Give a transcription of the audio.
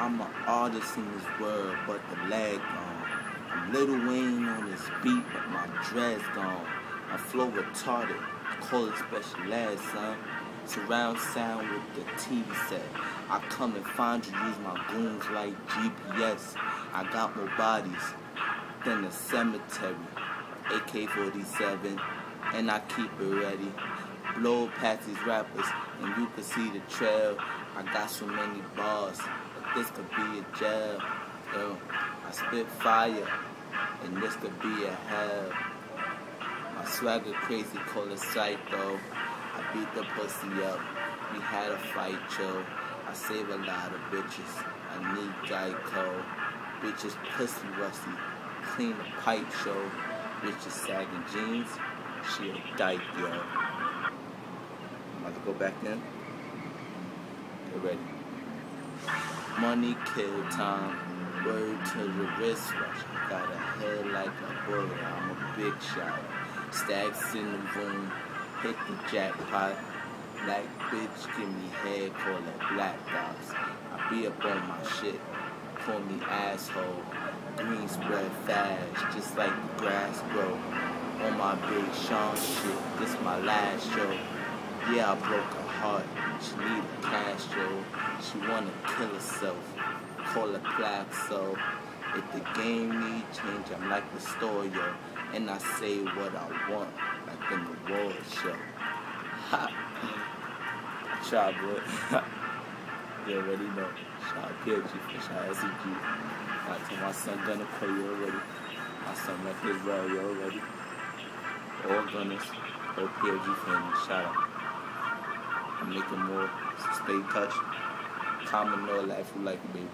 I'm an artist in this world, but the leg gone. I'm Little Wayne on this beat, but my dread's gone. My flow retarded, call it special ed, son. Surround sound with the TV set. I come and find you, use my goons like GPS. I got more bodies than the cemetery. AK-47, and I keep it ready. Blow past these rappers, and you can see the trail. I got so many bars, but this could be a jail. Yo, I spit fire, and this could be a hell. My swagger crazy, call it psycho. I beat the pussy up, we had a fight, yo. I save a lot of bitches, I need Geico. Bitches pussy rusty, clean the pipe, yo. Bitches sagging jeans, she a dyke, yo. I'm about to go back in. Get ready. Money kill time, word to the wristwatch. I got a head like a bullet, I'm a big shot. Stacks in the room, hit the jackpot. Black bitch, give me head, call it black dots. I be up on my shit, call me asshole. Green spread fast, just like the grass grow. On my Big Sean shit, this my last show. Yeah, I broke her heart, she need a Castro. She wanna kill herself, call it Plaxo. If the game need change, I'm like the store, yo. And I say what I want, like in the world show. Ha! Try, boy. You already know. Shout out PLG, shout out SEG. I told my son Gunner Pro, you already. My son left his well, you already. All Gunners, all PLG family, shout out. I'm making more, so stay touched. Comment, all that if you like it, baby.